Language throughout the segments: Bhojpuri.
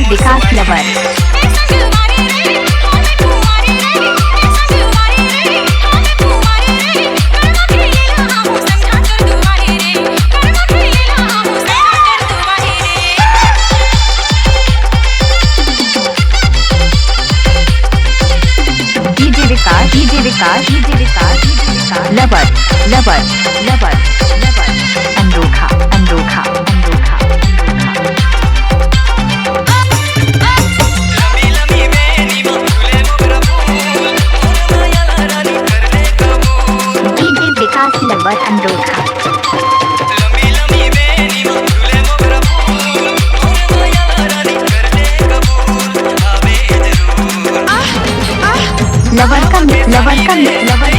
विकास लवर। डीजे विकास लवर लवर लवर लवर अनोखा अनोखा अनोखा डीजे विकास लवर अनोखा। लवर का लवर का लवर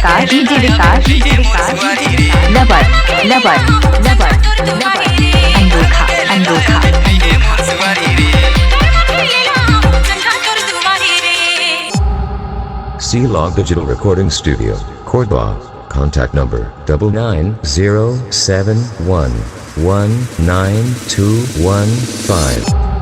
का डीजे विकास लवर लवर लवर लवर अनोखा अनोखा। C-Log Digital Recording Studio, Cordoba. Contact number 99071192115.